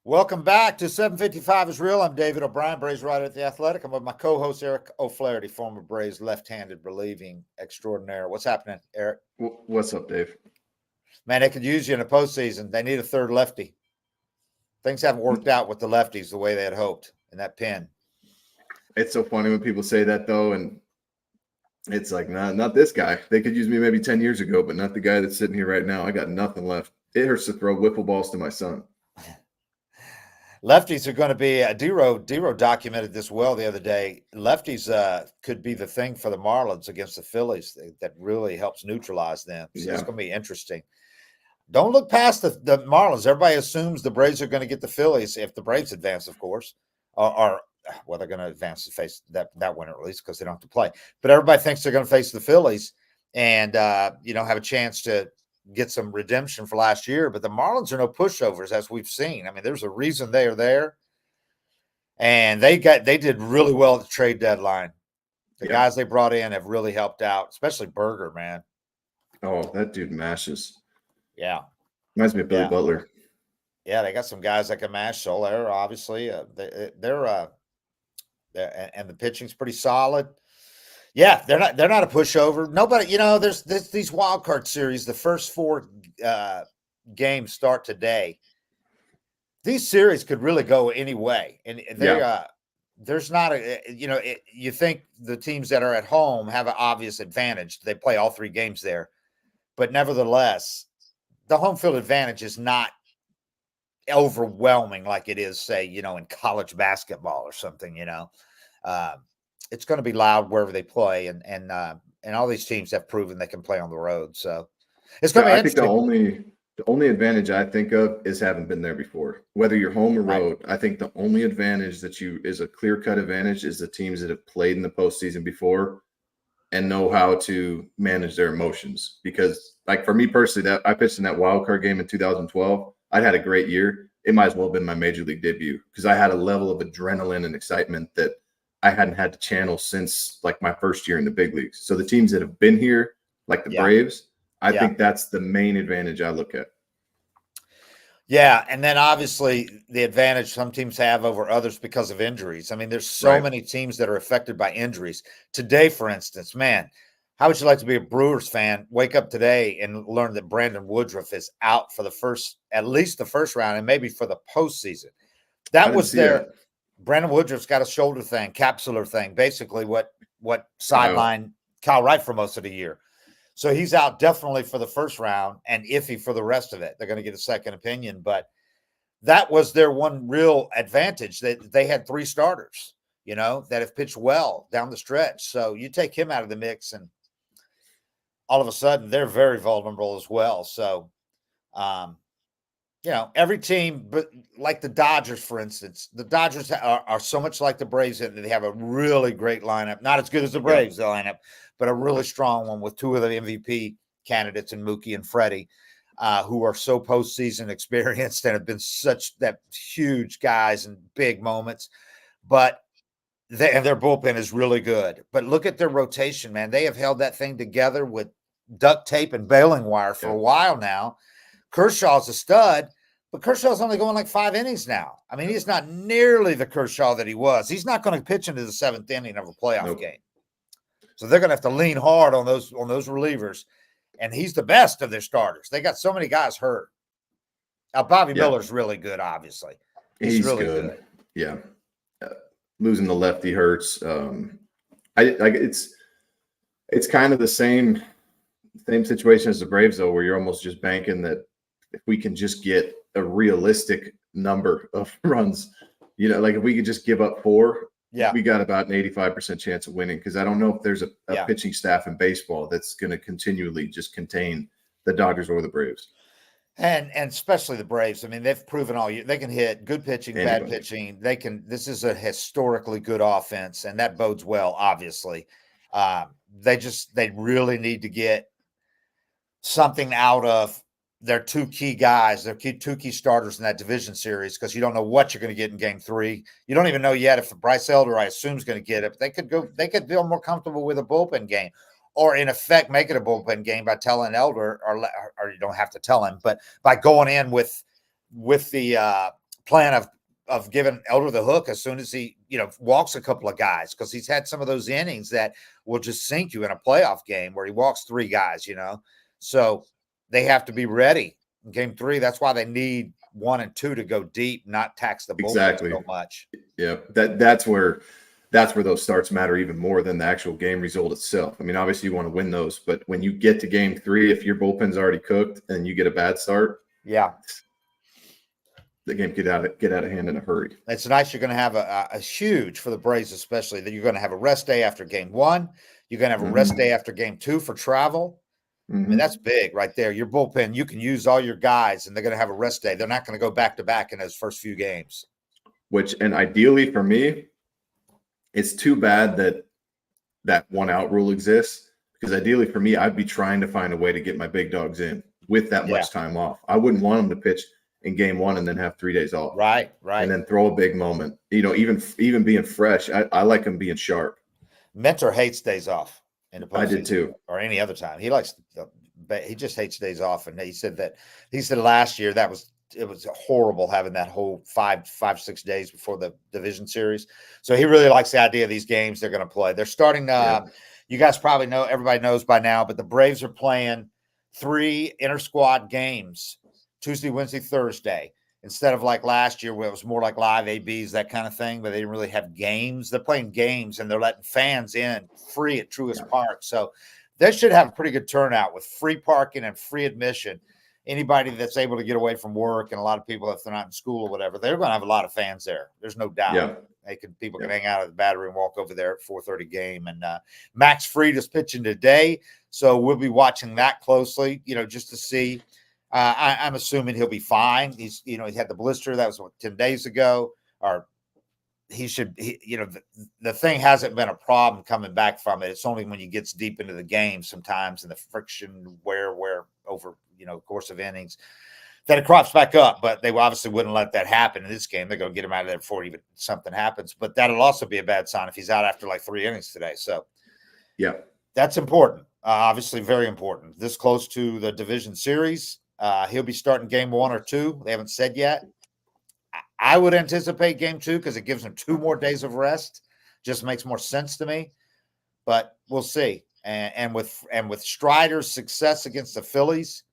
Welcome back to 755 is Real. I'm David O'Brien, Braves writer at The Athletic. I'm with my co-host, Eric O'Flaherty, former Braves left-handed relieving extraordinaire. What's happening, Eric? What's up, Dave? Man, they could use you in the postseason. They need a third lefty. Things haven't worked out with the lefties the way they had hoped in that pen. It's so funny when people say that, though, and it's like, not this guy. They could use me maybe 10 years ago, but not the guy that's sitting here right now. I got nothing left. It hurts to throw wiffle balls to my son. Lefties are going to be Dero documented this well the other day. Lefties could be the thing for the Marlins against the Phillies that really helps neutralize them. So It's going to be interesting. Don't look past the Marlins. Everybody assumes the Braves are going to get the Phillies if the Braves advance, of course, or they're going to advance to face that winner at least because they don't have to play. But everybody thinks they're going to face the Phillies and have a chance to get some redemption for last year. But the Marlins are no pushovers, as we've seen. I mean, there's a reason they are there, and they did really well at the trade deadline. The guys they brought in have really helped out, especially Berger, man. Oh, that dude mashes. Yeah. Reminds me of Billy Butler. Yeah, they got some guys that can mash. Soler, obviously. They're and the pitching's pretty solid. Yeah, they're not a pushover. Nobody, there's these wild card series. The first four games start today. These series could really go any way, and there's not you think the teams that are at home have an obvious advantage. They play all three games there, but nevertheless, the home field advantage is not overwhelming like it is, say, in college basketball or something. It's going to be loud wherever they play, and all these teams have proven they can play on the road. So it's going to be interesting. I think the only advantage I think of is having been there before. Whether you're home or road, I think the only advantage that is a clear-cut advantage is the teams that have played in the postseason before and know how to manage their emotions. Because, like, for me personally, that I pitched in that wild card game in 2012. I had a great year. It might as well have been my major league debut because I had a level of adrenaline and excitement that I hadn't had to channel since like my first year in the big leagues. So the teams that have been here, like the Braves, I think that's the main advantage I look at. Yeah, and then obviously the advantage some teams have over others because of injuries. I mean, there's so many teams that are affected by injuries. Today, for instance, man, how would you like to be a Brewers fan, wake up today and learn that Brandon Woodruff is out for at least the first round and maybe for the postseason? That was Brandon Woodruff's got a shoulder thing, capsular thing, basically what sidelined Kyle Wright for most of the year. So he's out definitely for the first round and iffy for the rest of it. They're going to get a second opinion, but that was their one real advantage. They had three starters, that have pitched well down the stretch. So you take him out of the mix and all of a sudden they're very vulnerable as well. So, every team, but like the Dodgers, for instance, the Dodgers are so much like the Braves that they have a really great lineup. Not as good as the Braves lineup, but a really strong one with two of the MVP candidates in Mookie and Freddie, who are so postseason experienced and have been such that huge guys in big moments. But their bullpen is really good. But look at their rotation, man. They have held that thing together with duct tape and baling wire for a while now. Kershaw's a stud, but Kershaw's only going like 5 innings now. I mean, he's not nearly the Kershaw that he was. He's not going to pitch into the 7th inning of a playoff game. So they're going to have to lean hard on those relievers, and he's the best of their starters. They got so many guys hurt. Now, Bobby Miller's really good, obviously. He's really good. Yeah. Losing the lefty hurts. It's kind of the same situation as the Braves, though, where you're almost just banking that if we can just get a realistic number of runs, like if we could just give up 4, we got about an 85% chance of winning. Because I don't know if there's a pitching staff in baseball that's going to continually just contain the Dodgers or the Braves. And especially the Braves. I mean, they've proven all year they can hit good pitching, bad pitching. This is a historically good offense, and that bodes well, obviously. They really need to get something out of their two key guys, their two key starters in that division series, because you don't know what you're going to get in game 3. You don't even know yet if Bryce Elder, I assume, is going to get it. But they could feel more comfortable with a bullpen game, or in effect make it a bullpen game by telling Elder, or you don't have to tell him, but by going in with the plan of giving Elder the hook as soon as he, walks a couple of guys, because he's had some of those innings that will just sink you in a playoff game where he walks 3 guys, So they have to be ready in game 3. That's why they need 1 and 2 to go deep, not tax the bullpen so much. Yeah, that's where those starts matter even more than the actual game result itself. I mean, obviously you want to win those, but when you get to game 3, if your bullpen's already cooked and you get a bad start, the game get out of hand in a hurry. It's nice. You're going to have a huge for the Braves, especially that you're going to have a rest day after game 1. You're going to have a rest day after game 2 for travel. I mean, that's big right there. Your bullpen, you can use all your guys, and they're going to have a rest day. They're not going to go back to back in those first few games. And ideally for me, it's too bad that 1 out rule exists, because ideally for me, I'd be trying to find a way to get my big dogs in with that much time off. I wouldn't want them to pitch in game 1 and then have 3 days off. Right. And then throw a big moment. Even being fresh, I like them being sharp. Mentor hates days off in the postseason. I did too. Or any other time. He just hates days off. And he said last year it was horrible having that whole 5-6 days before the division series. So he really likes the idea of these games they're going to play. They're starting you guys probably know, everybody knows by now, but the Braves are playing 3 inter-squad games, Tuesday, Wednesday, Thursday, instead of like last year where it was more like live ABs, that kind of thing, but they didn't really have games. They're playing games and they're letting fans in free at Truist Park. So they should have a pretty good turnout with free parking and free admission. Anybody that's able to get away from work, and a lot of people, if they're not in school or whatever, they're going to have a lot of fans there. There's no doubt. Yeah. People can hang out at the Battery and walk over there at 4:30 game. And Max Fried is pitching today, so we'll be watching that closely, just to see. I'm assuming he'll be fine. He had the blister. That was 10 days ago, or he should. The thing hasn't been a problem coming back from it. It's only when he gets deep into the game sometimes, and the friction wear over course of innings, that it crops back up. But they obviously wouldn't let that happen in this game. They're going to get him out of there before even something happens. But that'll also be a bad sign if he's out after like 3 innings today. So that's important. Obviously very important. This close to the division series. He'll be starting game 1 or 2. They haven't said yet. I would anticipate game 2 because it gives him 2 more days of rest. Just makes more sense to me. But we'll see. And with Strider's success against the Phillies,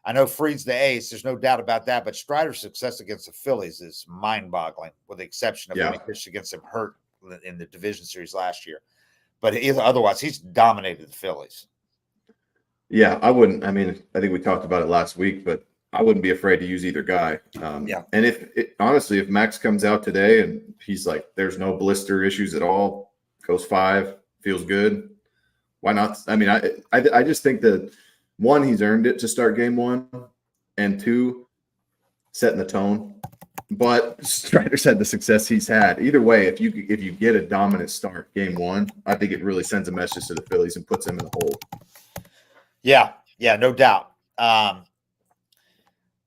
I know Fried's the ace. There's no doubt about that. But Strider's success against the Phillies is mind-boggling, with the exception of when he pitched against them hurt in the division series last year. But otherwise, he's dominated the Phillies. Yeah, I wouldn't. I mean, I think we talked about it last week, but I wouldn't be afraid to use either guy. And honestly, if Max comes out today and he's like, there's no blister issues at all, goes 5, feels good, why not? I mean, I just think that, 1, he's earned it to start game 1, and 2, setting the tone. But Strider's had the success he's had. Either way, if you get a dominant start game 1, I think it really sends a message to the Phillies and puts them in the hole. Yeah, no doubt.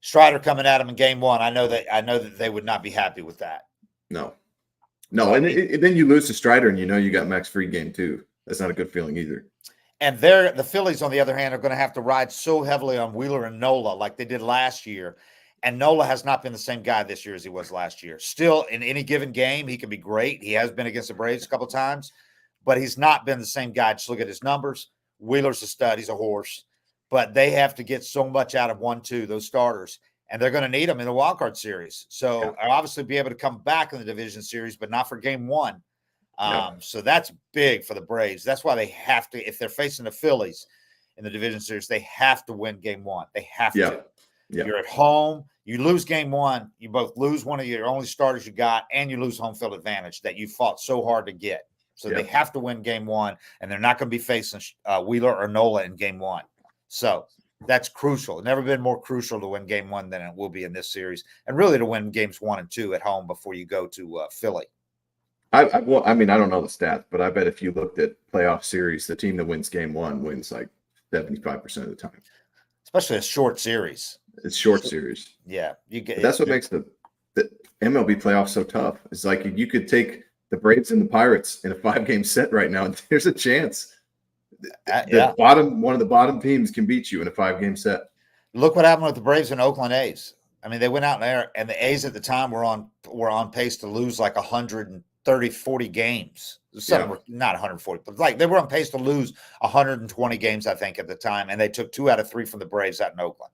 Strider coming at him in game 1. I know that they would not be happy with that. No. And then you lose to Strider, and you got Max Fried game 2. That's not a good feeling either. And the Phillies, on the other hand, are going to have to ride so heavily on Wheeler and Nola like they did last year. And Nola has not been the same guy this year as he was last year. Still, in any given game, he can be great. He has been against the Braves a couple of times, but he's not been the same guy. Just look at his numbers. Wheeler's a stud. He's a horse. But they have to get so much out of 1-2, those starters. And they're going to need them in the wild card series. So I'll obviously be able to come back in the division series, but not for game 1. So that's big for the Braves. That's why they have to, if they're facing the Phillies in the division series, they have to win game 1. They have to. You're at home. You lose game 1. You both lose one of your only starters you got, and you lose home field advantage that you fought so hard to get. So they have to win game 1, and they're not going to be facing Wheeler or Nola in game 1. So that's crucial. It's never been more crucial to win game 1 than it will be in this series, and really to win games 1 and 2 at home before you go to Philly. I don't know the stats, but I bet if you looked at playoff series, the team that wins game 1 wins like 75% of the time. Especially a short series. It's short series. Yeah. That's what makes the MLB playoffs so tough. It's like you could take the Braves and the Pirates in a 5-game set right now, and there's a chance. One of the bottom teams can beat you in a 5-game set. Look what happened with the Braves and Oakland A's. I mean, they went out there, and the A's at the time were on pace to lose like 130, 40 games. Not 140, but like they were on pace to lose 120 games, I think, at the time, and they took 2 out of 3 from the Braves out in Oakland.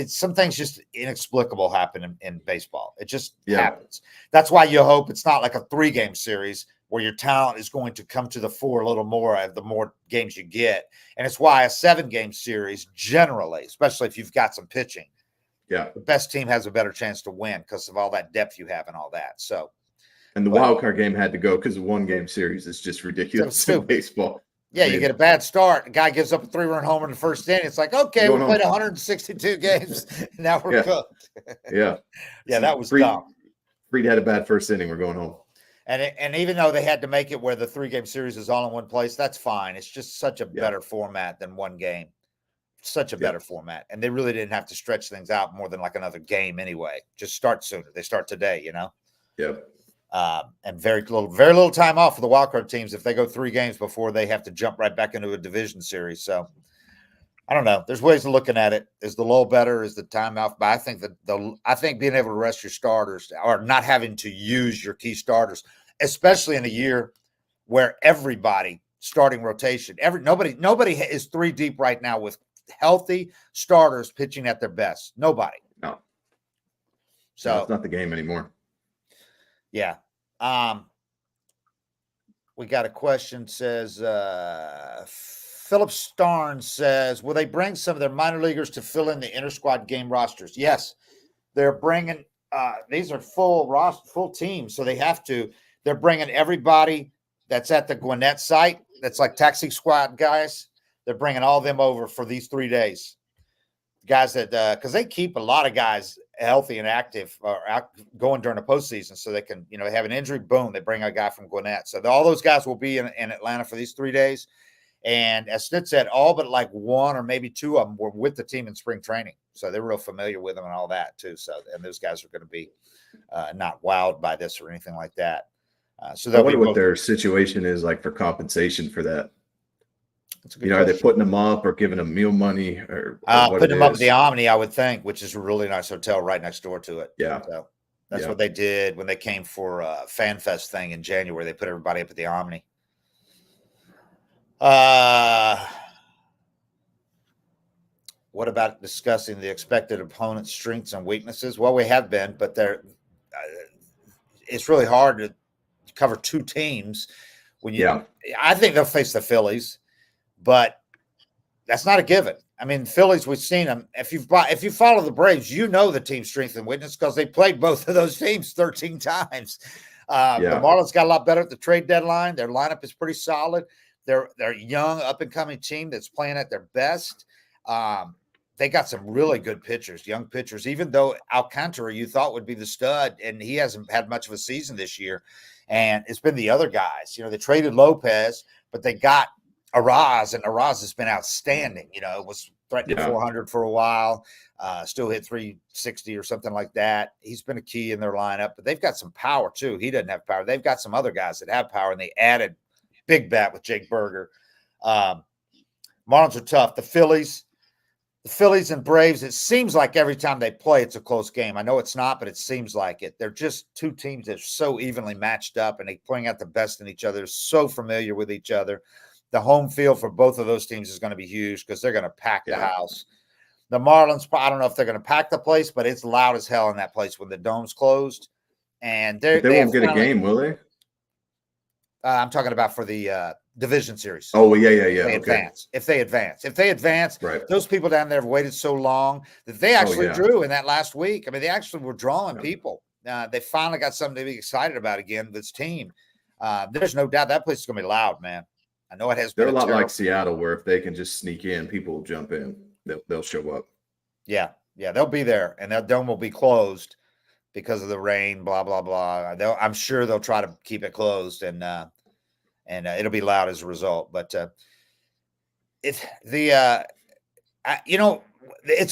Some things just inexplicable happen in baseball. It just happens. That's why you hope it's not like a 3-game series where your talent is going to come to the fore a little more the more games you get. And it's why a 7-game series generally, especially if you've got some pitching, the best team has a better chance to win because of all that depth you have and all that. So, and the wild card game had to go because the 1-game series is just ridiculous in baseball. Yeah, you get a bad start. The guy gives up a 3-run homer in the first inning. It's like, okay, we played 162 games. Now we're cooked. Yeah, that was dumb. Fried had a bad first inning. We're going home. And even though they had to make it where the 3-game series is all in one place, that's fine. It's just such a better format than 1 game. Such a better format. And they really didn't have to stretch things out more than like another game anyway. Just start sooner. They start today, Yep. And very little time off for the wildcard teams if they go 3 games before they have to jump right back into a division series. So I don't know. There's ways of looking at it. Is the lull better? Is the time off? But I think I think being able to rest your starters or not having to use your key starters, especially in a year where everybody starting rotation, nobody is 3 deep right now with healthy starters pitching at their best. Nobody. No. So it's not the game anymore. Yeah. We got a question, says Philip Starn says, will they bring some of their minor leaguers to fill in the inter-squad game rosters? Yes. They're bringing these are full teams, so they have to. They're bringing everybody that's at the Gwinnett site, that's like taxi squad guys. They're bringing all of them over for these 3 days. Guys that because they keep a lot of guys healthy and active or going during the postseason, so they can have an injury, boom, they bring a guy from Gwinnett. So all those guys will be in Atlanta for these 3 days. And as Snit said, all but like 1 or maybe 2 of them were with the team in spring training, so they're real familiar with them and all that too. So and those guys are going to be not wowed by this or anything like that. So I wonder what their situation is like for compensation for that. Are they putting them up or giving them meal money or putting them up at the Omni, I would think, which is a really nice hotel right next door to it. Yeah. So that's what they did when they came for Fan Fest thing in January. They put everybody up at the Omni. What about discussing the expected opponent's strengths and weaknesses? Well, we have been, but it's really hard to cover 2 teams when I think they'll face the Phillies. But that's not a given. I mean, Phillies, we've seen them. If you follow the Braves, the team's strength and weakness because they played both of those teams 13 times. The Marlins got a lot better at the trade deadline. Their lineup is pretty solid. They're a young, up-and-coming team that's playing at their best. They got some really good pitchers, young pitchers, even though Alcantara you thought would be the stud, and he hasn't had much of a season this year. And it's been the other guys. They traded Lopez, but they got Araz, and Araz has been outstanding. Was threatening 400 for a while, still hit 360 or something like that. He's been a key in their lineup, but they've got some power too. He doesn't have power. They've got some other guys that have power, and they added big bat with Jake Berger. Marlins are tough. The Phillies and Braves, it seems like every time they play, it's a close game. I know it's not, but it seems like it. They're just 2 teams that are so evenly matched up, and they bring out the best in each other. They're so familiar with each other. The home field for both of those teams is going to be huge because they're going to pack the house. The Marlins, I don't know if they're going to pack the place, but it's loud as hell in that place when the dome's closed. And they won't get a game, will they? I'm talking about for the division series. Oh, yeah. If they advance, right. Those people down there have waited so long that they actually drew in that last week. I mean, they actually were drawing people. They finally got something to be excited about again, this team. There's no doubt that place is going to be loud, man. I know it has been. They're a lot like Seattle, where if they can just sneak in, people will jump in. They'll show up. Yeah, they'll be there, and that dome will be closed because of the rain. Blah blah blah. I'm sure they'll try to keep it closed, and it'll be loud as a result. But it's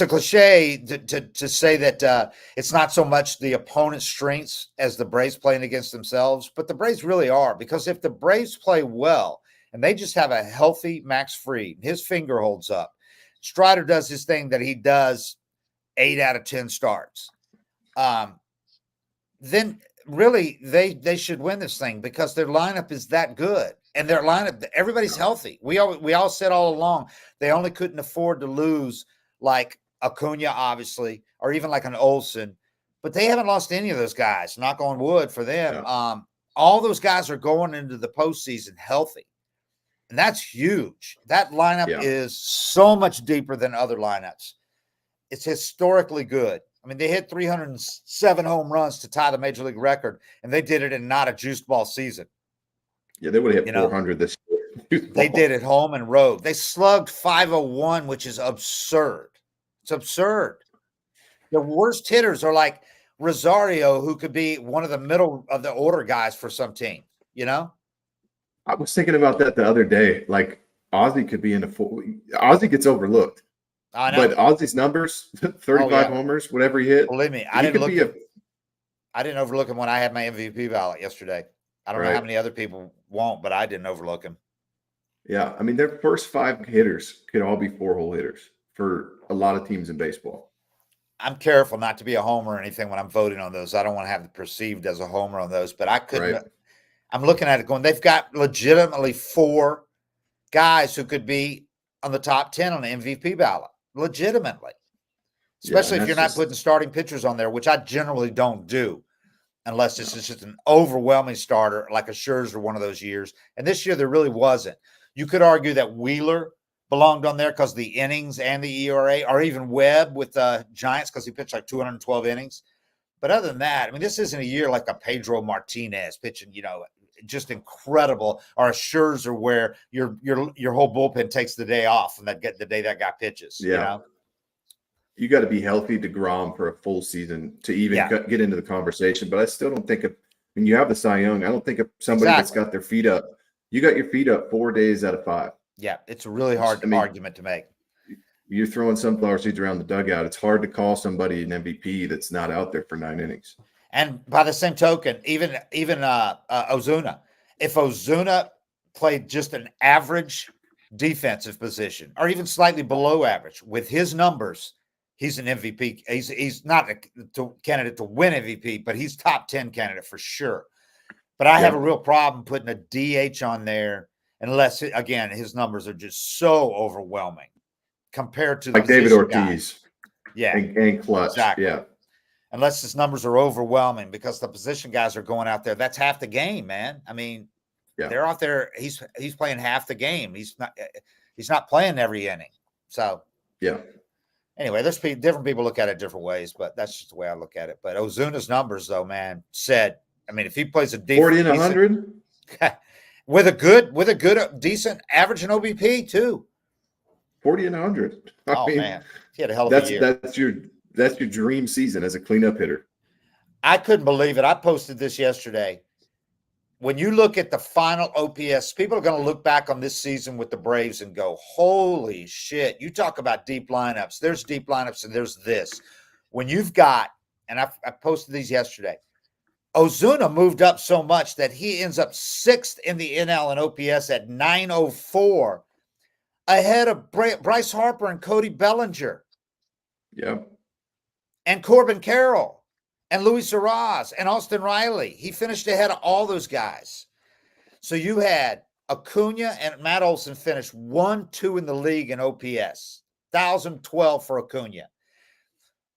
a cliche to say that it's not so much the opponent's strengths as the Braves playing against themselves, but the Braves really are, because if the Braves play well and they just have a healthy Max Fried, his finger holds up, Strider does his thing that he does 8 out of 10 starts. Then really they should win this thing because their lineup is that good. And their lineup, everybody's healthy. We all said all along they only couldn't afford to lose like Acuna, obviously, or even like an Olsen, but they haven't lost any of those guys. Knock on wood for them. Yeah. All those guys are going into the postseason healthy, and that's huge. That lineup is so much deeper than other lineups. It's historically good. I mean, they hit 307 home runs to tie the major league record, and they did it in not a juiced ball season. Yeah, they would have hit 400 this year. They did it home and road. They slugged 501, which is absurd. It's absurd. The worst hitters are like Rosario, who could be one of the middle of the order guys for some team, you know? I was thinking about that the other day. Like, Ozzie could be in Ozzie gets overlooked. I know. But Ozzie's numbers, 35 homers, whatever he hit. Believe me, I didn't overlook him when I had my MVP ballot yesterday. I don't know how many other people won't, but I didn't overlook him. Yeah, I mean, their first 5 hitters could all be 4-hole hitters for a lot of teams in baseball. I'm careful not to be a homer or anything when I'm voting on those. I don't want to have it perceived as a homer on those, but I couldn't. Right. I'm looking at it going, they've got legitimately 4 guys who could be on the top 10 on the MVP ballot. Legitimately. Especially if you're not putting starting pitchers on there, which I generally don't do. Unless it's just an overwhelming starter, like a Scherzer one of those years. And this year, there really wasn't. You could argue that Wheeler belonged on there because of the innings and the ERA, or even Webb with the Giants because he pitched like 212 innings. But other than that, I mean, this isn't a year like a Pedro Martinez pitching, just incredible, or a Scherzer where your whole bullpen takes the day off and the day that guy pitches. Yeah. You got to be healthy to DeGrom for a full season to even get into the conversation. But I still don't think when you have the Cy Young, I don't think of somebody that's got their feet up. You got your feet up 4 days out of 5. Yeah, it's a really hard argument to make. You're throwing sunflower seeds around the dugout. It's hard to call somebody an MVP that's not out there for 9 innings. And by the same token, even Ozuna, if Ozuna played just an average defensive position or even slightly below average with his numbers, he's an MVP. He's not a candidate to win MVP, but he's top 10 candidate for sure. But I have a real problem putting a DH on there unless, again, his numbers are just so overwhelming compared to like David Ortiz. Yeah. And clutch. Exactly. Yeah. Unless his numbers are overwhelming because the position guys are going out there. That's half the game, man. I mean, they're out there. He's playing half the game. He's not playing every inning. So, anyway, there's different people look at it different ways, but that's just the way I look at it. But Ozuna's numbers, though, man, if he plays a 40 and 100 with a good, decent average and OBP too. 40 and 100. I mean, man, he had a hell of a year. That's your dream season as a cleanup hitter. I couldn't believe it. I posted this yesterday. When you look at the final OPS, people are going to look back on this season with the Braves and go, holy shit. You talk about deep lineups. There's deep lineups and there's this. When you've got, and I posted these yesterday, Ozuna moved up so much that he ends up 6th in the NL and OPS at 904, ahead of Bryce Harper and Cody Bellinger. Yeah. And Corbin Carroll and Luis Uraz and Austin Riley. He finished ahead of all those guys. So you had Acuna and Matt Olson finish 1-2 in the league in OPS. 1,012 for Acuna.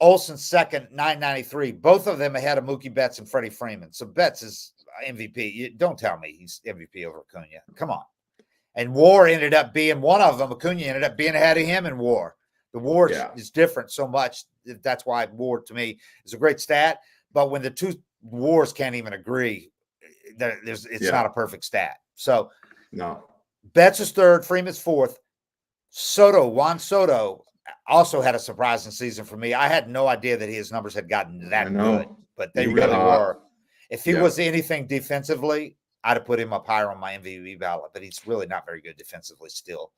Olson second, 993. Both of them ahead of Mookie Betts and Freddie Freeman. So Betts is MVP. Don't tell me he's MVP over Acuna. Come on. And WAR ended up being one of them. Acuna ended up being ahead of hhim in WAR. The WAR is different so much. That's why WAR, to me, is a great stat. But when the two WARs can't even agree, it's not a perfect stat. So, no. Betts is 3rd, Freeman's 4th. Juan Soto, also had a surprising season for me. I had no idea that his numbers had gotten that good, but they really were. If he was anything defensively, I'd have put him up higher on my MVP ballot, but he's really not very good defensively still.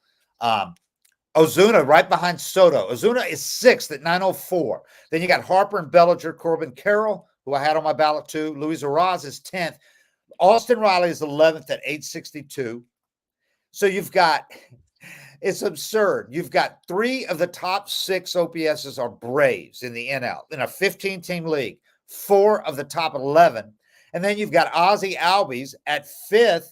Ozuna right behind Soto. Ozuna is 6th at 904. Then you got Harper and Bellinger, Corbin Carroll, who I had on my ballot too. Luis Uraz is 10th. Austin Riley is 11th at 862. So you've got It's absurd. You've got 3 of the top 6 OPSs are Braves in the NL in a 15-team league, 4 of the top 11. And then you've got Ozzie Albies at 5th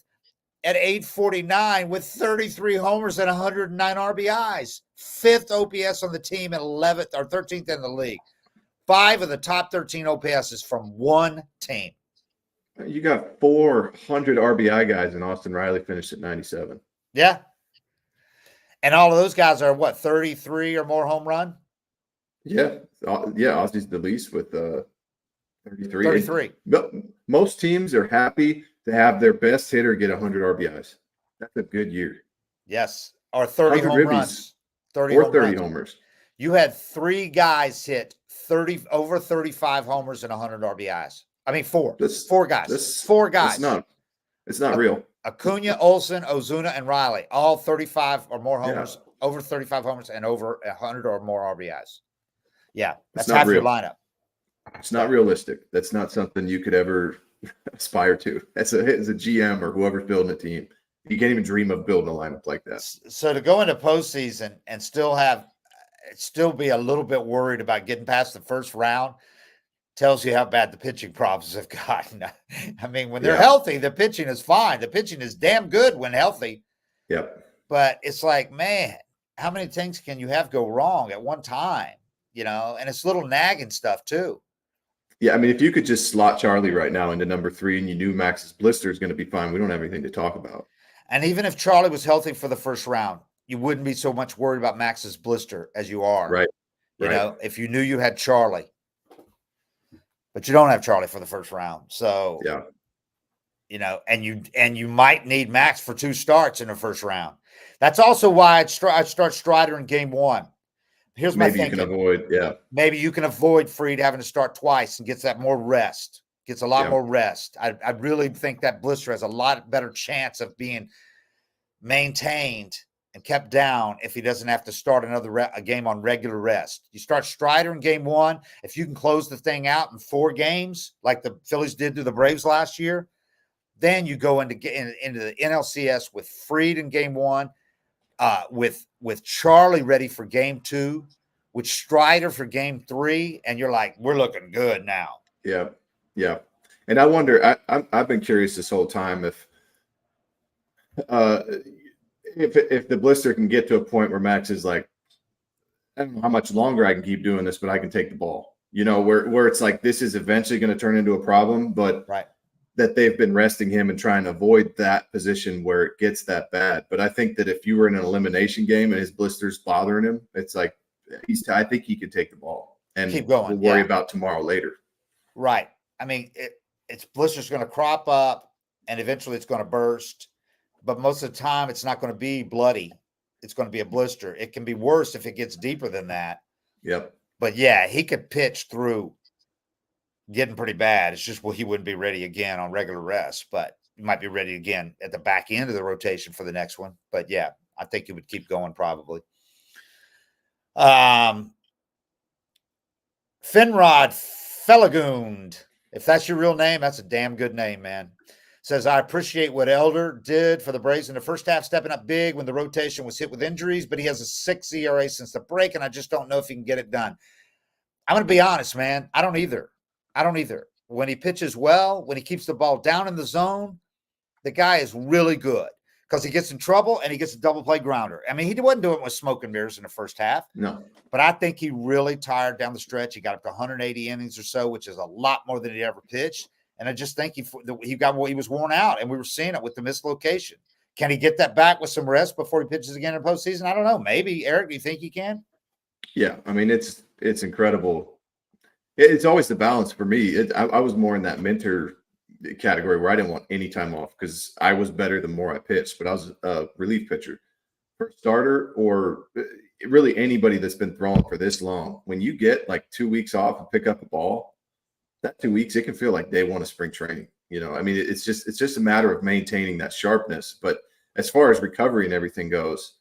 at 849 with 33 homers and 109 RBIs. 5th OPS on the team and 11th or 13th in the league. 5 of the top 13 OPSs from one team. You got 400 RBI guys, and Austin Riley finished at 97. Yeah. And all of those guys are what, 33 or more home run? Yeah. Yeah, Ozzy's the least with 33. 33. But most teams are happy to have their best hitter get 100 RBIs. That's a good year. Yes. Or 30 home ribbies, runs. 30 or home 30 runs. homers. You had 3 guys hit over 35 homers and 100 RBIs. I mean, 4. 4 guys. 4 guys. It's not real. Acuna, Olsen, Ozuna, and Riley, all 35 or more homers, over 35 homers, and over 100 or more RBIs. Yeah, that's half your lineup. It's not realistic. That's not something you could ever aspire to. As a GM or whoever's building a team, you can't even dream of building a lineup like that. So to go into postseason and still be a little bit worried about getting past the first round tells you how bad the pitching problems have gotten. I mean, when they're healthy, the pitching is fine. The pitching is damn good when healthy. Yep. But it's like, man, how many things can you have go wrong at one time? And it's little nagging stuff too. Yeah, I mean, if you could just slot Charlie right now into number 3 and you knew Max's blister is going to be fine, we don't have anything to talk about. And even if Charlie was healthy for the first round, you wouldn't be so much worried about Max's blister as you are. Right. You know, if you knew you had Charlie. But you don't have Charlie for the first round. So, and you might need Max for 2 starts in the first round. That's also why I'd start Strider in game 1. Here's my thinking. Maybe you can avoid Fried having to start twice and gets that more rest. Gets a lot more rest. I really think that blister has a lot better chance of being maintained and kept down if he doesn't have to start a game on regular rest. You start Strider in game 1. If you can close the thing out in 4 games, like the Phillies did to the Braves last year, then you go into the NLCS with Fried in game 1, with Charlie ready for game 2, with Strider for game 3, and you're like, we're looking good now. Yeah, yeah. And I wonder, I've been curious this whole time if the blister can get to a point where Max is like, I don't know how much longer I can keep doing this, but I can take the ball. Where it's like this is eventually going to turn into a problem, but that they've been resting him and trying to avoid that position where it gets that bad. But I think that if you were in an elimination game and his blister's bothering him, it's like I think he could take the ball and keep going. We'll worry about tomorrow later. Right. I mean, its blister's going to crop up and eventually it's going to burst. But most of the time, it's not going to be bloody. It's going to be a blister. It can be worse if it gets deeper than that. Yep. But, yeah, he could pitch through getting pretty bad. It's just, he wouldn't be ready again on regular rest. But he might be ready again at the back end of the rotation for the next one. But, yeah, I think he would keep going probably. Finrod Felagund. If that's your real name, that's a damn good name, man. Says, I appreciate what Elder did for the Braves in the first half, stepping up big when the rotation was hit with injuries, but he has a 6 ERA since the break, and I just don't know if he can get it done. I'm going to be honest, man. I don't either. When he pitches well, when he keeps the ball down in the zone, the guy is really good because he gets in trouble and he gets a double play grounder. I mean, he wasn't doing it with smoke and mirrors in the first half. No. But I think he really tired down the stretch. He got up to 180 innings or so, which is a lot more than he ever pitched. And I just think he was worn out, and we were seeing it with the mislocation. Can he get that back with some rest before he pitches again in the postseason? I don't know. Maybe. Eric, do you think he can? Yeah. I mean, it's incredible. It's always the balance for me. I was more in that mentor category where I didn't want any time off because I was better the more I pitched, but I was a relief pitcher. For starter or really anybody that's been throwing for this long, when you get like 2 weeks off and pick up a ball, that 2 weeks, it can feel like day 1 of spring training. I mean, it's just a matter of maintaining that sharpness. But as far as recovery and everything goes,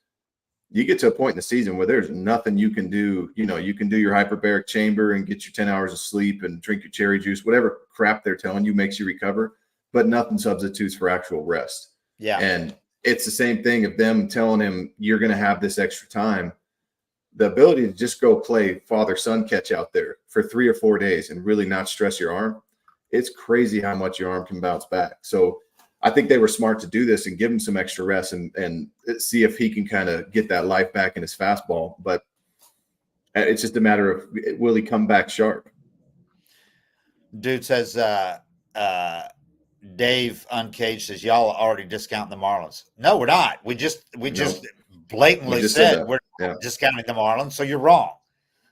you get to a point in the season where there's nothing you can do. You can do your hyperbaric chamber and get your 10 hours of sleep and drink your cherry juice, whatever crap they're telling you makes you recover, but nothing substitutes for actual rest. Yeah. And it's the same thing of them telling him you're going to have this extra time. The ability to just go play father-son catch out there for 3 or 4 days and really not stress your arm, it's crazy how much your arm can bounce back. So I think they were smart to do this and give him some extra rest and see if he can kind of get that life back in his fastball. But it's just a matter of, will he come back sharp? Dude says, Dave Uncaged says, y'all are already discounting the Marlins. No, we're not. We just blatantly said we're discounting the Marlins. So you're wrong.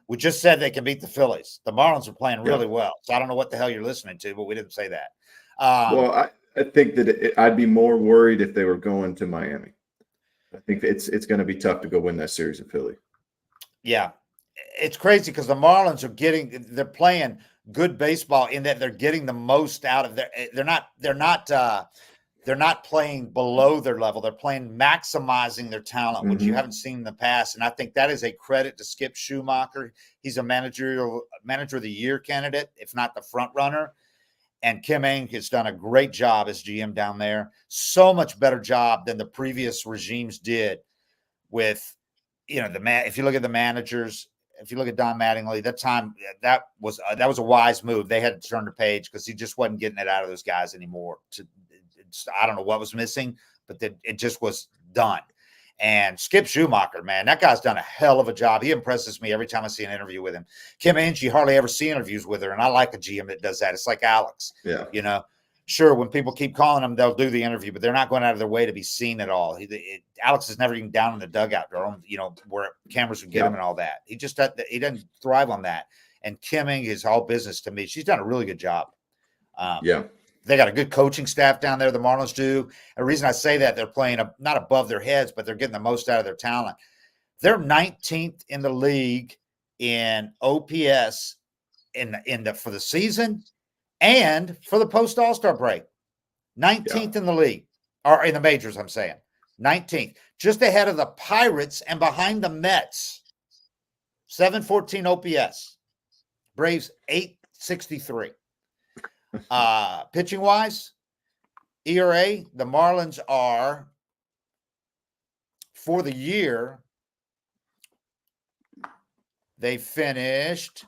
We just said they can beat the Phillies. The Marlins are playing really well. So I don't know what the hell you're listening to, but we didn't say that. Well, I think that I'd be more worried if they were going to Miami. I think it's going to be tough to go win that series in Philly. Yeah. It's crazy because the Marlins they're playing good baseball in that they're getting the most out of they're not playing below their level. They're playing maximizing their talent, which you haven't seen in the past. And I think that is a credit to Skip Schumacher. He's a manager of the year candidate, if not the front runner. And Kim Ng has done a great job as GM down there. So much better job than the previous regimes did with, if you look at the managers, if you look at Don Mattingly, that was a wise move. They had to turn the page because he just wasn't getting it out of those guys anymore. I don't know what was missing, but it just was done. And Skip Schumacher, man, that guy's done a hell of a job. He impresses me every time I see an interview with him. Kim Ng, you hardly ever see interviews with her, and I like a GM that does that. It's like Alex. Yeah. Sure, when people keep calling them, they'll do the interview, but they're not going out of their way to be seen at all. Alex is never even down in the dugout, where cameras would get him and all that. He doesn't thrive on that. And Kim Ng is all business to me. She's done a really good job. They got a good coaching staff down there, the Marlins do. The reason I say that, they're playing not above their heads, but they're getting the most out of their talent. They're 19th in the league in OPS for the season and for the post-All-Star break. 19th in the league, or in the majors, I'm saying. 19th. Just ahead of the Pirates and behind the Mets. 714 OPS. Braves 863. Pitching wise, ERA, the Marlins are for the year. They finished,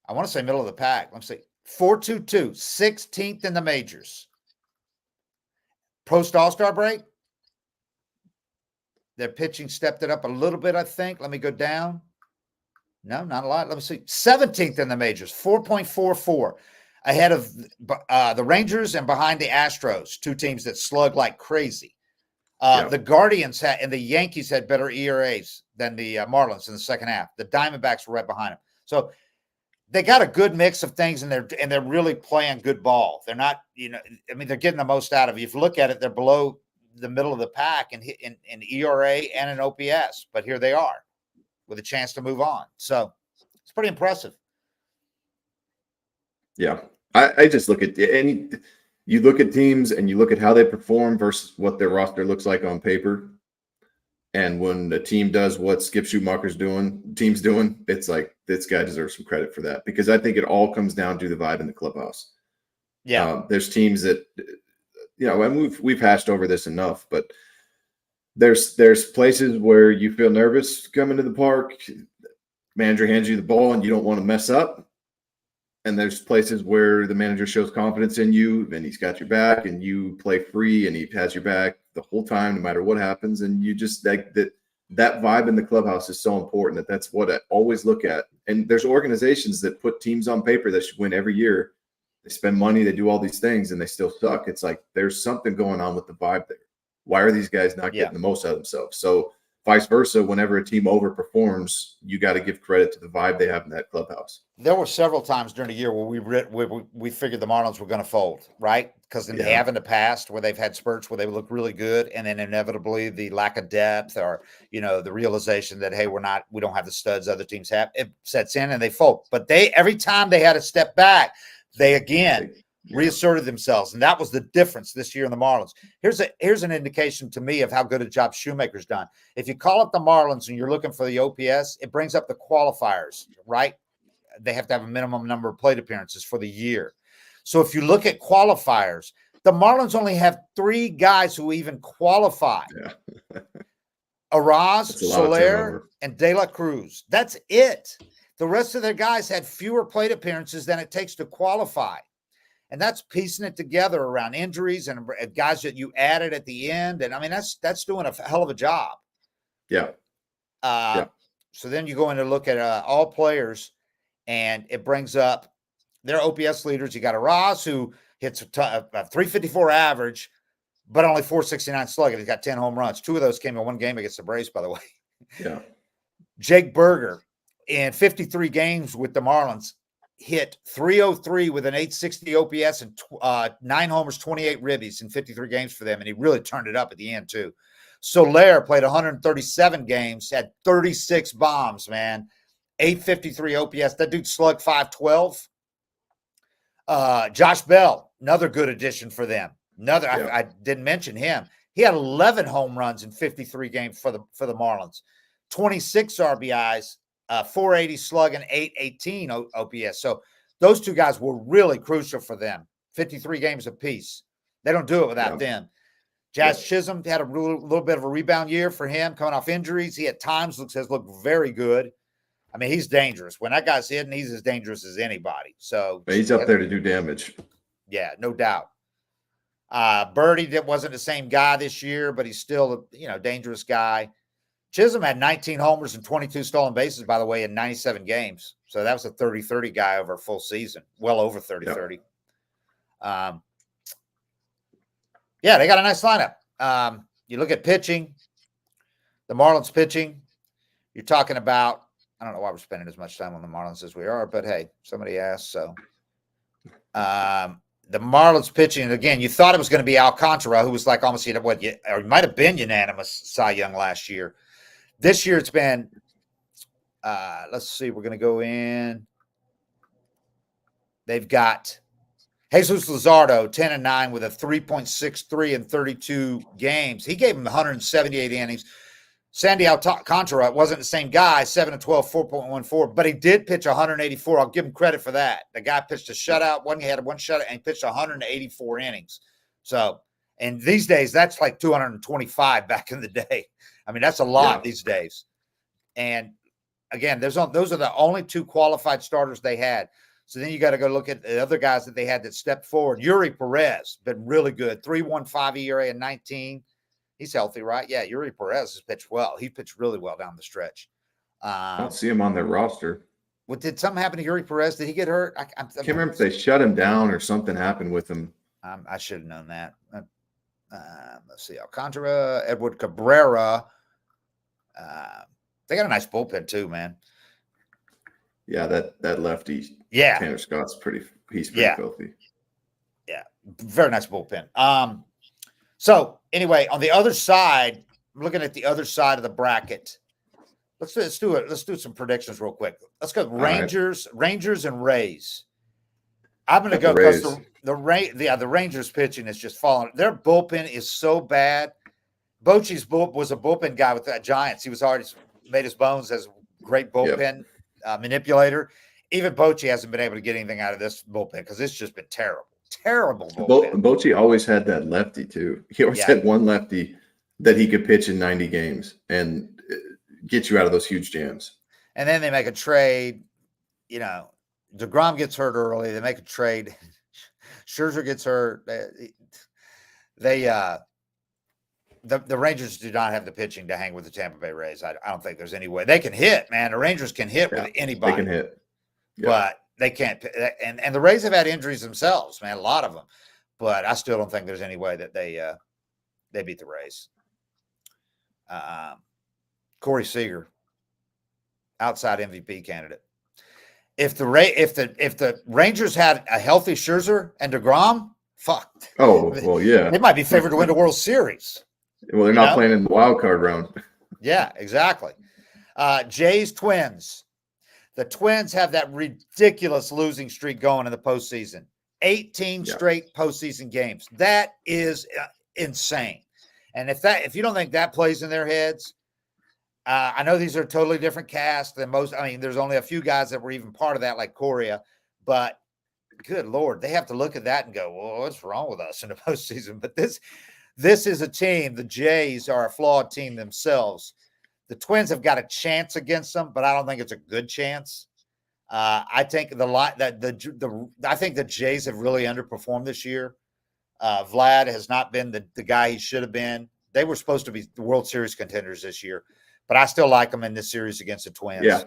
I want to say middle of the pack. Let's see, 4.22, 16th in the majors. Post All-Star break, their pitching stepped it up a little bit, I think. Let me go down. No, not a lot. Let me see. 17th in the majors, 4.44. Ahead of the Rangers and behind the Astros, two teams that slug like crazy. The Guardians and the Yankees had better ERAs than the Marlins in the second half. The Diamondbacks were right behind them. So they got a good mix of things, and they're really playing good ball. They're not, they're getting the most out of it. If you look at it, they're below the middle of the pack in ERA and in OPS, but here they are with a chance to move on. So it's pretty impressive. Yeah. I just look at you look at teams and you look at how they perform versus what their roster looks like on paper. And when the team does what Skip Schumacher's team's doing, it's like this guy deserves some credit for that, because I think it all comes down to the vibe in the clubhouse. Yeah. There's teams that, and we've hashed over this enough, but there's places where you feel nervous coming to the park. Manager hands you the ball and you don't want to mess up. And there's places where the manager shows confidence in you and he's got your back and you play free and he has your back the whole time, no matter what happens. And you just like that vibe in the clubhouse is so important. That's what I always look at. And there's organizations that put teams on paper that should win every year. They spend money, they do all these things, and they still suck. It's like there's something going on with the vibe there. Why are these guys not getting the most out of themselves? So vice versa, whenever a team overperforms, you got to give credit to the vibe they have in that clubhouse. There were several times during the year where we figured the Marlins were going to fold, right? Because they have in the past where they've had spurts where they look really good, and then inevitably the lack of depth or the realization that hey, we don't have the studs other teams have, it sets in and they fold. But every time they had to step back, they again reasserted themselves, and that was the difference this year in the Marlins. Here's an indication to me of how good a job Shoemaker's done. If you call up the Marlins and you're looking for the OPS, it brings up the qualifiers, right? They have to have a minimum number of plate appearances for the year. So if you look at qualifiers, The Marlins only have 3 guys who even qualify. Yeah. Araz, That's a lot of Soler, turnover. and De La Cruz. That's it. The rest of their guys had fewer plate appearances than it takes to qualify. And that's piecing it together around injuries and guys that you added at the end. And I mean, that's doing a hell of a job. Yeah. Uh, Yeah. So then you go in to look at all players, and it brings up their OPS leaders. You got Araz, who hits a 354 average, but only 469 slugging. He's got 10 home runs. 2 of those came in one game against the Braves, by the way. Yeah. Jake Berger, in 53 games with the Marlins, hit 303 with an 860 OPS and 9 homers, 28 ribbies in 53 games for them. And he really turned it up at the end, too. Soler played 137 games, had 36 bombs, man. 853 OPS. That dude slugged 512. Josh Bell, another good addition for them. I didn't mention him. He had 11 home runs in 53 games for the Marlins. 26 RBIs, 480 slugging, 818 OPS. So those 2 guys were really crucial for them. 53 games apiece. They don't do it without them. Jazz Chisholm had a little bit of a rebound year for him, coming off injuries. He at times has looked very good. I mean, he's dangerous. When that guy's hitting, he's as dangerous as anybody. So he's up there to do damage. Yeah, no doubt. Birdie wasn't the same guy this year, but he's still a dangerous guy. Chisholm had 19 homers and 22 stolen bases, by the way, in 97 games. So that was a 30-30 guy over a full season, well over 30-30. Yeah, they got a nice lineup. You look at pitching, the Marlins pitching, you're talking about, I don't know why we're spending as much time on the Marlins as we are, but hey, somebody asked. So the Marlins pitching, and again, you thought it was going to be Alcantara, who was like almost, or he might have been unanimous Cy Young last year. This year it's been, let's see, we're going to go in. They've got Jesus Luzardo, 10-9 with a 3.63 in 32 games. He gave him 178 innings. Sandy Alcantara wasn't the same guy, 7-12, 4.14, but he did pitch 184. I'll give him credit for that. The guy pitched a shutout. He had one shutout, and he pitched 184 innings. So, and these days, that's like 225 back in the day. I mean, that's a lot these days. And again, those are the only 2 qualified starters they had. So then you got to go look at the other guys that they had that stepped forward. Yuri Perez, been really good. 3.15 ERA and 19. He's healthy, right? Yeah, Yuri Perez has pitched well. He pitched really well down the stretch. I don't see him on their roster. What did something happen to Yuri Perez? Did he get hurt? I can't remember if they shut him down or something happened with him. I should have known that. Let's see. Alcantara, Edward Cabrera. They got a nice bullpen too, man. Yeah, that lefty. Yeah, Tanner Scott's pretty filthy. Yeah, very nice bullpen. So anyway, on the other side, I'm looking at the other side of the bracket. Let's do it. Let's do some predictions real quick. Let's go Rangers and Rays. I'm going to go because the Rangers pitching is just falling. Their bullpen is so bad. Bochy's was a bullpen guy with the Giants. He was already made his bones as a great bullpen manipulator. Even Bochy hasn't been able to get anything out of this bullpen because it's just been terrible. Terrible bullpen. Bochy always had that lefty too. He always had one lefty that he could pitch in 90 games and get you out of those huge jams. And then they make a trade. DeGrom gets hurt early. They make a trade. Scherzer gets hurt. The Rangers do not have the pitching to hang with the Tampa Bay Rays. I don't think there's any way. They can hit, man. The Rangers can hit with anybody. They can hit. But they can't. And the Rays have had injuries themselves, man, a lot of them. But I still don't think there's any way that they beat the Rays. Corey Seager, outside MVP candidate. If the Rangers had a healthy Scherzer and DeGrom, fuck. Oh, well, yeah. They might be favored to win the World Series. Well, they're not playing in the wild card round. Yeah, exactly. Jays Twins. The Twins have that ridiculous losing streak going in the postseason. 18 straight postseason games. That is insane. And if you don't think that plays in their heads, I know these are totally different casts than most. I mean, there's only a few guys that were even part of that, like Correa. But good Lord, they have to look at that and go, well, what's wrong with us in the postseason? But this is a team. The Jays are a flawed team themselves. The Twins have got a chance against them, but I don't think it's a good chance. I think I think the Jays have really underperformed this year. Vlad has not been the guy he should have been. They were supposed to be the World Series contenders this year, but I still like them in this series against the Twins. Yeah,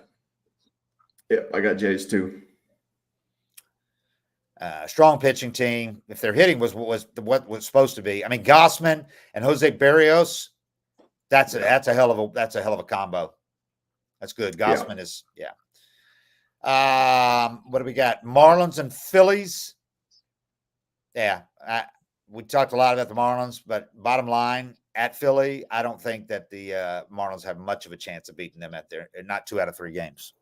I got Jays too. Strong pitching team. If their hitting was what was supposed to be, I mean, Gossman and Jose Barrios, that's a hell of a combo. That's good. Gossman is what do we got? Marlins and Phillies. Yeah, we talked a lot about the Marlins, but bottom line, at Philly, I don't think that the Marlins have much of a chance of beating them at not 2 out of 3 games.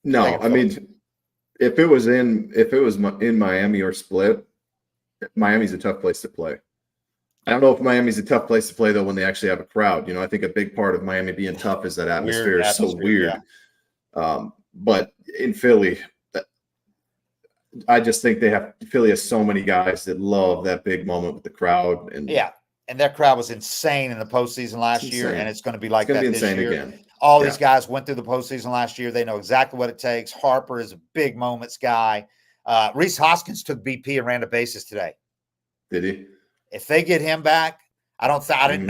No, I mean, if it was in Miami or split, Miami's a tough place to play. I don't know if Miami's a tough place to play though when they actually have a crowd. I think a big part of Miami being tough is that atmosphere is so weird. Yeah. But in Philly, I just think Philly has so many guys that love that big moment with the crowd. And that crowd was insane in the postseason last year, and it's going to be like that this year. Again. All these guys went through the postseason last year. They know exactly what it takes. Harper is a big moments guy. Rhys Hoskins took BP and ran the bases today. Did he? If they get him back, I don't think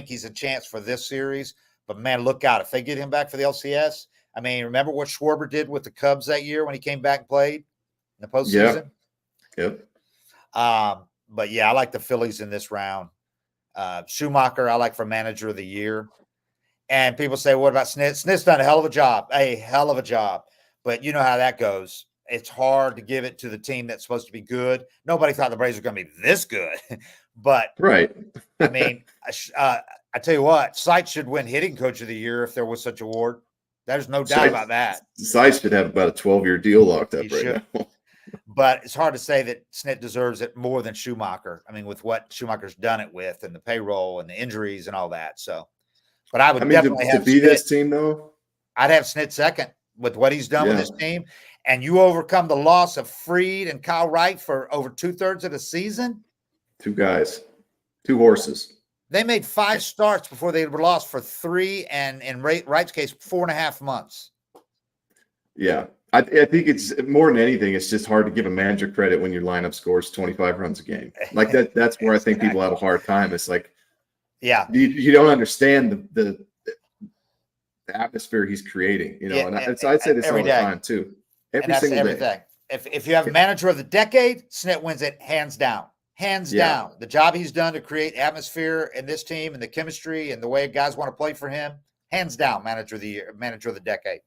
he's a chance for this series. But man, look out! If they get him back for the LCS, I mean, remember what Schwarber did with the Cubs that year when he came back and played in the postseason? Yep. But yeah, I like the Phillies in this round. Schumacher, I like for manager of the year. And people say, what about Snit? Snit's done a hell of a job. But you know how that goes. It's hard to give it to the team that's supposed to be good. Nobody thought the Braves were going to be this good. But right. I mean, I tell you what, Seitz should win hitting coach of the year if there was such an award. There's no doubt about that. Seitz should have about a 12-year deal locked up now. But it's hard to say that Snit deserves it more than Schumacher. I mean, with what Schumacher's done it with and the payroll and the injuries and all that. So, but I would definitely have to be Snit, this team, though. I'd have Snit second with what he's done with his team. And you overcome the loss of Fried and Kyle Wright for over 2/3 of the season. 2 guys, 2 horses. They made 5 starts before they were lost for 3, and in Wright's case, 4.5 months. Yeah. I think it's more than anything, it's just hard to give a manager credit when your lineup scores 25 runs a game. Like that's where I think people have a hard time. It's like, you don't understand the atmosphere he's creating, and I'd say this all the time too. Every single day. If you have manager of the decade, Snit wins it hands down. Hands down. The job he's done to create atmosphere in this team and the chemistry and the way guys want to play for him, hands down, manager of the year, manager of the decade.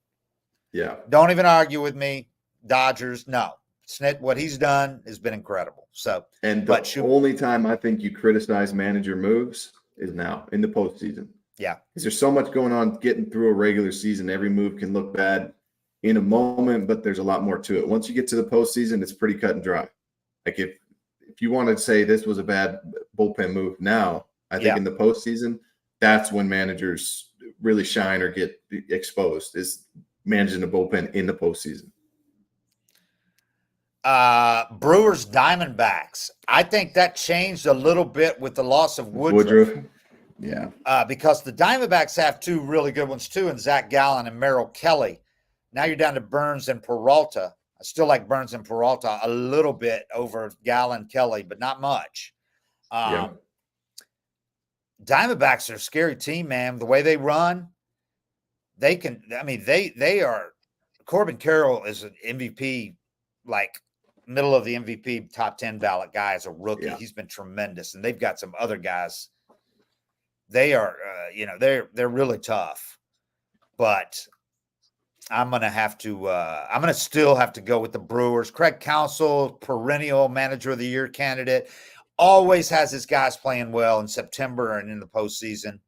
Yeah. Don't even argue with me. Dodgers, no. Snit, what he's done has been incredible. So, the only time I think you criticize manager moves is now in the postseason. Yeah. Because there's so much going on getting through a regular season. Every move can look bad in a moment, but there's a lot more to it. Once you get to the postseason, it's pretty cut and dry. Like if you want to say this was a bad bullpen move now, I think in the postseason, that's when managers really shine or get exposed, is managing the bullpen in the postseason. Brewers Diamondbacks. I think that changed a little bit with the loss of Woodruff. Yeah. Because the Diamondbacks have 2 really good ones too, and Zach Gallen and Merrill Kelly. Now you're down to Burns and Peralta. I still like Burns and Peralta a little bit over Gallen, Kelly, but not much. Diamondbacks are a scary team, man. The way they run, they are. Corbin Carroll is an MVP, like middle of the MVP top 10 ballot guy as a rookie. He's been tremendous, and they've got some other guys. They are, they're really tough, but I'm going to still have to go with the Brewers. Craig Counsell, perennial manager of the year candidate, always has his guys playing well in September and in the postseason.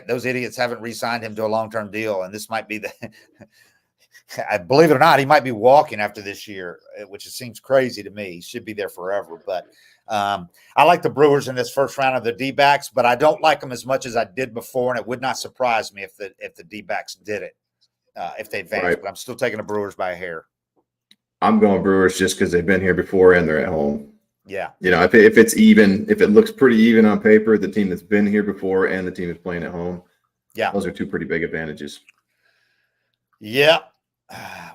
Those idiots haven't re-signed him to a long-term deal. And this might be I believe it or not, he might be walking after this year, which seems crazy to me. He should be there forever, but I like the Brewers in this first round of the D-backs, but I don't like them as much as I did before, and it would not surprise me if the D-backs did it. if they advance. Right. But I'm still taking the Brewers by a hair. I'm going Brewers just because they've been here before and they're at home. Yeah. If it's even, if it looks pretty even on paper, the team that's been here before and the team that's playing at home, Yeah. those are two pretty big advantages. Yeah.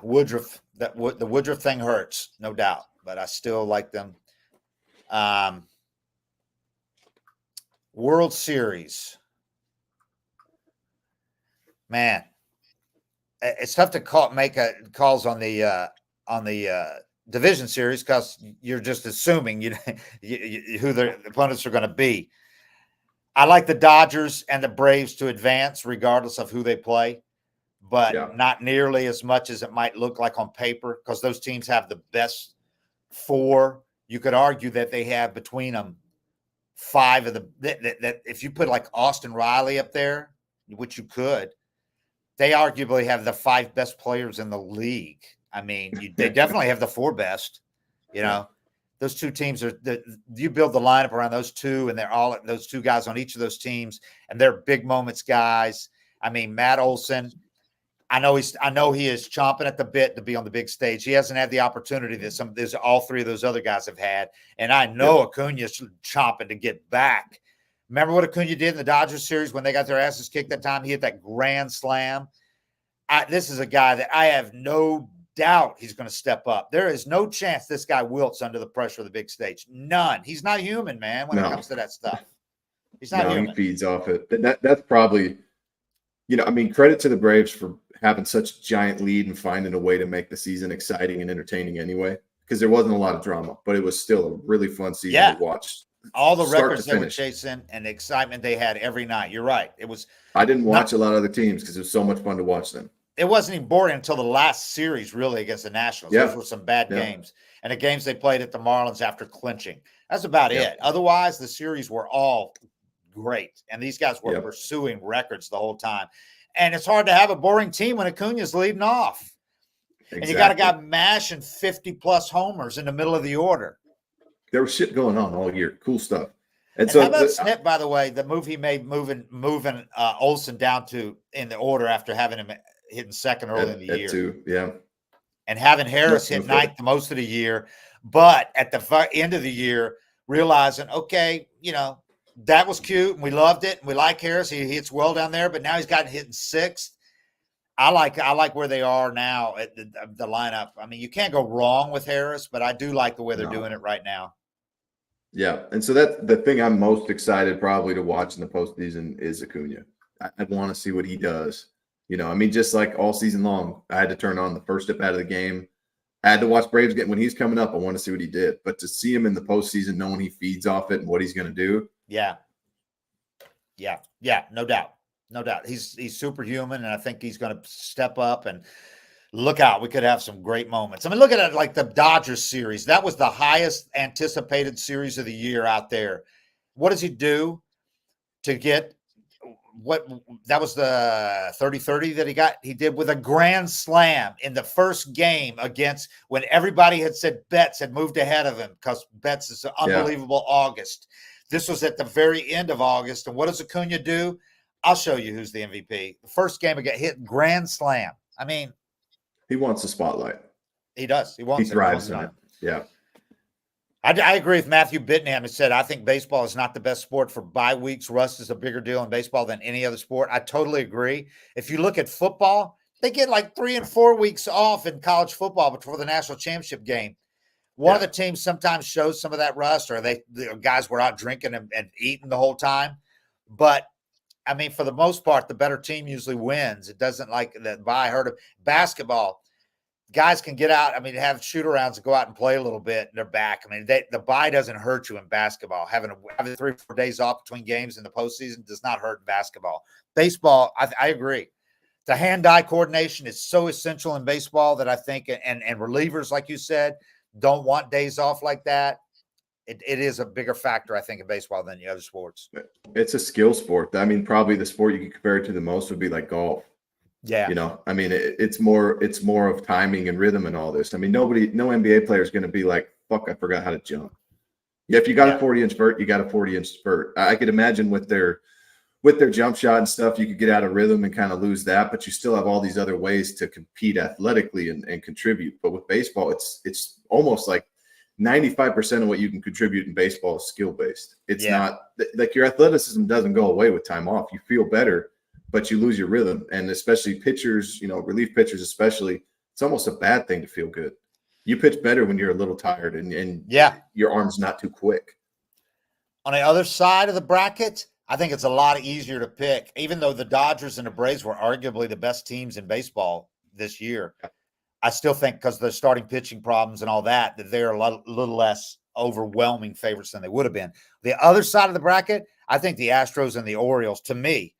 Woodruff, the Woodruff thing hurts, no doubt, but I still like them. World Series. Man, it's tough to make calls on the division series because you're just assuming who the opponents are going to be. I like the Dodgers and the Braves to advance regardless of who they play, but not nearly as much as it might look like on paper because those teams have the best four. You could argue that they have between them five of that if you put like Austin Riley up there, which you could, they arguably have the five best players in the league. I mean, they definitely have the four best. Those two teams you build the lineup around those two, and they're all those two guys on each of those teams, and they're big moments guys. I mean, Matt Olson, I know he is chomping at the bit to be on the big stage. He hasn't had the opportunity that all three of those other guys have had, and I know Acuna's chomping to get back. Remember what Acuna did in the Dodgers series when they got their asses kicked that time? He hit that grand slam. This is a guy that I have no doubt he's going to step up. There is no chance this guy wilts under the pressure of the big stage. None. He's not human, man, when it comes to that stuff. He's not human. He feeds off it. That's probably, credit to the Braves for having such a giant lead and finding a way to make the season exciting and entertaining anyway, because there wasn't a lot of drama, but it was still a really fun season to watch. All the records they were chasing and the excitement they had every night. You're right. It was. I didn't watch a lot of other teams because it was so much fun to watch them. It wasn't even boring until the last series, really, against the Nationals. Those were some bad games. And the games they played at the Marlins after clinching. That's about it. Otherwise, the series were all great. And these guys were pursuing records the whole time. And it's hard to have a boring team when Acuna's leading off. Exactly. And you got a guy mashing 50-plus homers in the middle of the order. There was shit going on all year. Cool stuff. And so how about Snip, by the way, the move he made moving Olsen down to in the order after having him hitting second early in the year. Two, and having Harris hit ninth most of the year. But at the end of the year, realizing, okay, that was cute and we loved it. And we like Harris. He hits well down there, but now he's gotten hitting sixth. I like where they are now at the lineup. I mean, you can't go wrong with Harris, but I do like the way they're doing it right now. Yeah. And so that's the thing I'm most excited probably to watch in the postseason is Acuna. I want to see what he does. Just like all season long, I had to turn on the first step out of the game. I had to watch Braves when he's coming up. I want to see what he did. But to see him in the postseason, knowing he feeds off it and what he's going to do. Yeah, no doubt. No doubt. He's superhuman, and I think he's going to step up and look out. We could have some great moments. I mean, look at it like the Dodgers series. That was the highest anticipated series of the year out there. What does he do to get that was the 30-30 that he did with a grand slam in the first game against when everybody had said Betts had moved ahead of him because Betts is an unbelievable August. This was at the very end of August. And what does Acuna do? I'll show you who's the MVP. The first game again, hit grand slam. I mean, he wants the spotlight. He does. He wants it. He thrives in it. Yeah. I agree with Matthew Bittenham. He said, I think baseball is not the best sport for bye weeks. Rust is a bigger deal in baseball than any other sport. I totally agree. If you look at football, they get like 3 and 4 weeks off in college football before the national championship game. One of the teams sometimes shows some of that rust, or the guys were out drinking and eating the whole time. But I mean, for the most part, the better team usually wins. It doesn't like that. I heard of basketball. Guys can get out. I mean, have shoot-arounds and go out and play a little bit, and they're back. I mean, the bye doesn't hurt you in basketball. Having 3 or 4 days off between games in the postseason does not hurt in basketball. Baseball, I agree. The hand-eye coordination is so essential in baseball that I think, and relievers, like you said, don't want days off like that. It is a bigger factor, I think, in baseball than the other sports. It's a skill sport. I mean, probably the sport you could compare it to the most would be like golf. Yeah. I mean, it's more of timing and rhythm and all this. I mean, no NBA player is going to be like, fuck, I forgot how to jump. Yeah, if you got a 40-inch vert, you got a 40-inch vert. I could imagine with their with their jump shot and stuff, you could get out of rhythm and kind of lose that, but you still have all these other ways to compete athletically and contribute. But with baseball, it's almost like 95% of what you can contribute in baseball is skill based. It's not like your athleticism doesn't go away with time off. You feel better, but you lose your rhythm. And especially pitchers, relief pitchers, especially, it's almost a bad thing to feel good. You pitch better when you're a little tired and your arm's not too quick. On the other side of the bracket, I think it's a lot easier to pick, even though the Dodgers and the Braves were arguably the best teams in baseball this year. I still think because of the starting pitching problems and all that they're a little less overwhelming favorites than they would have been. The other side of the bracket, I think the Astros and the Orioles, to me,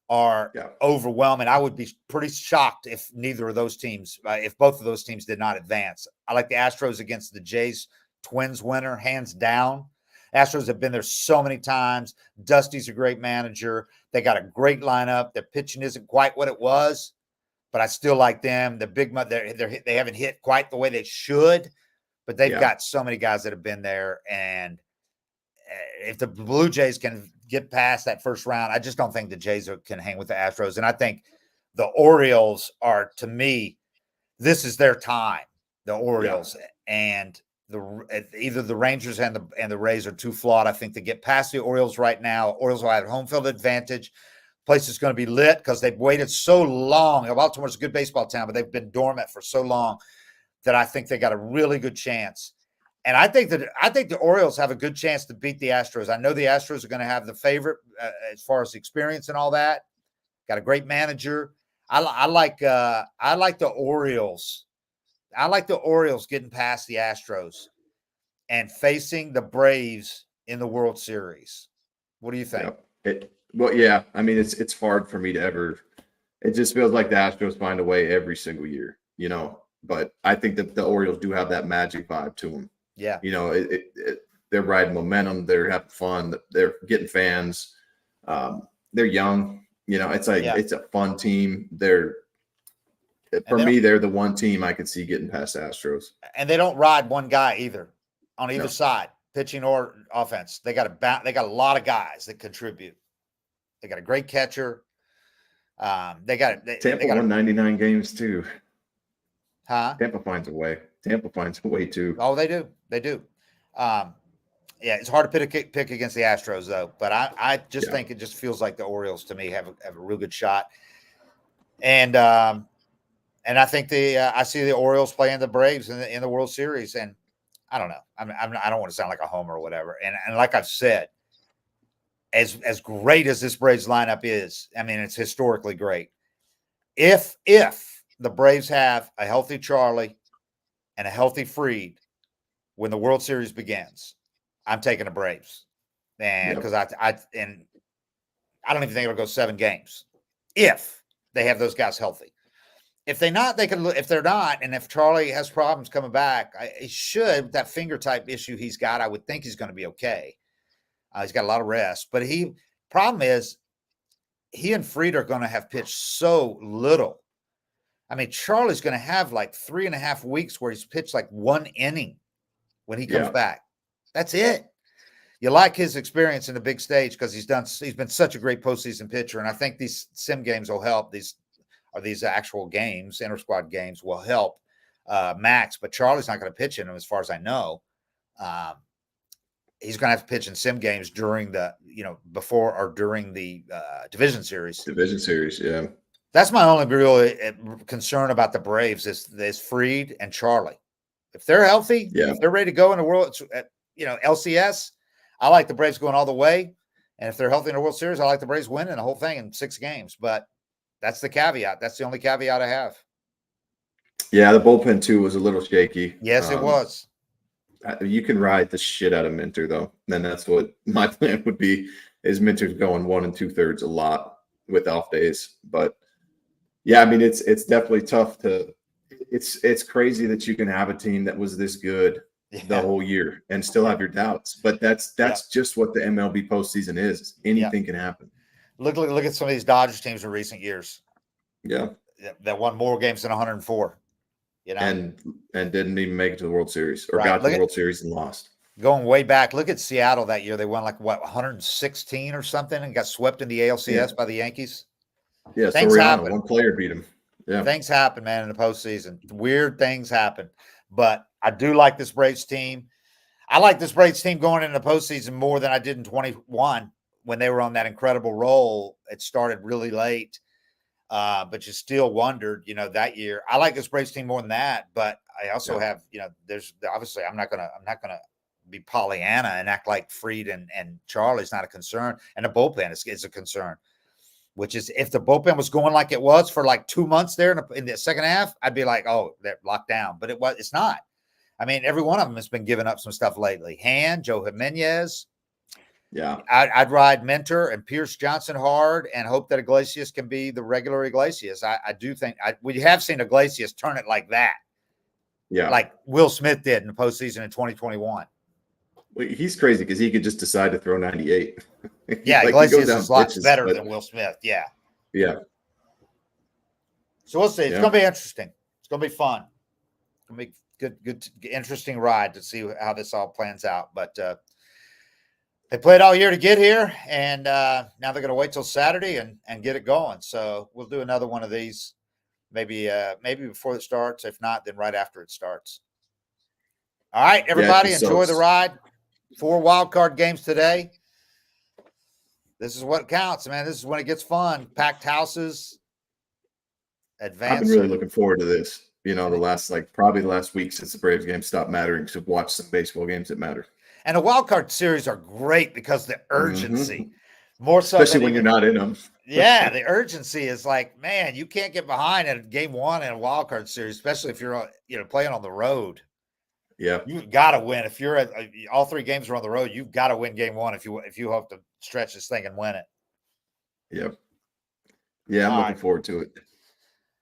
are overwhelming. I would be pretty shocked if neither of those teams, if both of those teams did not advance. I like the Astros against the Jays Twins winner, hands down. Astros have been there so many times. Dusty's a great manager. They got a great lineup. Their pitching isn't quite what it was, but I still like them. The big, they haven't hit quite the way they should, but they've got so many guys that have been there. And if the Blue Jays can get past that first round, I just don't think the Jays can hang with the Astros. And I think the Orioles are, to me, this is their time. The Orioles and either the Rangers and the Rays are too flawed, I think, to get past the Orioles right now. Orioles will have home field advantage. Place is going to be lit because they've waited so long. Baltimore's a good baseball town, but they've been dormant for so long that I think they got a really good chance. And I think the Orioles have a good chance to beat the Astros. I know the Astros are going to have the favorite as far as experience and all that. Got a great manager. I like the Orioles. I like the Orioles getting past the Astros and facing the Braves in the World Series. What do you think? I mean, it's hard for me to ever. It just feels like the Astros find a way every single year, But I think that the Orioles do have that magic vibe to them. Yeah. They're riding momentum. They're having fun. They're getting fans. They're young. It's like it's a fun team. They're the one team I could see getting past the Astros. And they don't ride one guy either on either side, pitching or offense. They got a lot of guys that contribute. They got a great catcher. Tampa won 99 games too. Huh? Tampa finds a way. Too. Oh, they do. They do. It's hard to pick against the Astros though. But I just think it just feels like the Orioles to me have a real good shot. And I think I see the Orioles playing the Braves in the World Series, and I don't know. I don't want to sound like a homer or whatever. And like I've said, as great as this Braves lineup is, I mean, it's historically great. If the Braves have a healthy Charlie and a healthy Fried when the World Series begins, I'm taking the Braves, and because I don't even think it'll go 7 games if they have those guys healthy. If they're not, and if Charlie has problems coming back, he should, with that finger type issue he's got, I would think he's going to be okay. He's got a lot of rest, but problem is he and Fried are going to have pitched so little. I mean, Charlie's going to have like 3.5 weeks where he's pitched like 1 inning when he comes back. That's it. You like his experience in the big stage because he's been such a great postseason pitcher, and I think these sim games will help. These actual games, inter-squad games, will help Max, but Charlie's not going to pitch in them as far as I know. He's going to have to pitch in sim games during before or during the division series. Yeah. That's my only real concern about the Braves is Fried and Charlie. If they're healthy, if they're ready to go in the world, LCS, I like the Braves going all the way. And if they're healthy in the World Series, I like the Braves winning the whole thing in 6 games. But that's the caveat. That's the only caveat I have. Yeah, the bullpen too was a little shaky. Yes, it was. You can ride the shit out of Minter though. Then that's what my plan would be. Is Minter's going 1 2/3 a lot with off days. But yeah, I mean it's definitely tough to. It's crazy that you can have a team that was this good the whole year and still have your doubts. But that's just what the MLB postseason is. Anything can happen. Look at some of these Dodgers teams in recent years. Yeah. That won more games than 104. And didn't even make it to the World Series or got to the World Series and lost. Going way back, look at Seattle that year. They won like what 116 or something and got swept in the ALCS by the Yankees. Yeah, Things Soriano, happen. one player beat him. Yeah. Things happen, man, in the postseason. Weird things happen. But I do like this Braves team. I like this Braves team going into the postseason more than I did in 21 when they were on that incredible roll. It started really late. But you still wondered, that year. I like this Braves team more than that, but I also have, there's obviously I'm not gonna be Pollyanna and act like Fried and Charlie's not a concern, and the bullpen is a concern. Which is if the bullpen was going like it was for like 2 months there in the second half, I'd be like, oh, they're locked down. But it's not. I mean, every one of them has been giving up some stuff lately. Joe Jimenez. Yeah. I'd ride Mentor and Pierce Johnson hard and hope that Iglesias can be the regular Iglesias. I do think we have seen Iglesias turn it like that. Yeah. Like Will Smith did in the postseason in 2021. Well, he's crazy because he could just decide to throw 98. Yeah, Iglesias is a lot better than Will Smith. Yeah. Yeah. So we'll see. It's going to be interesting. It's going to be fun. It's going to be good, interesting ride to see how this all plans out. But they played all year to get here, and now they're going to wait till Saturday and get it going. So we'll do another one of these, maybe before it starts. If not, then right after it starts. All right, everybody, enjoy the ride. 4 wild card games today. This is what counts, man. This is when it gets fun. Packed houses. Advance. I've been really looking forward to this. Probably the last week since the Braves game stopped mattering to watch some baseball games that matter. And the wild card series are great because the urgency, more so, especially when you're not in them. Yeah, the urgency is like, man, you can't get behind in game 1 in a wild card series, especially if you're playing on the road. Yeah, you've got to win. If you're at all 3 games are on the road, you've got to win game 1 if you hope to stretch this thing and win it. Yep. Yeah, I'm looking forward to it.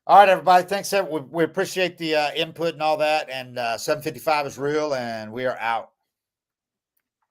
All right, everybody. Thanks. We appreciate the input and all that. And 755 is real, and we are out.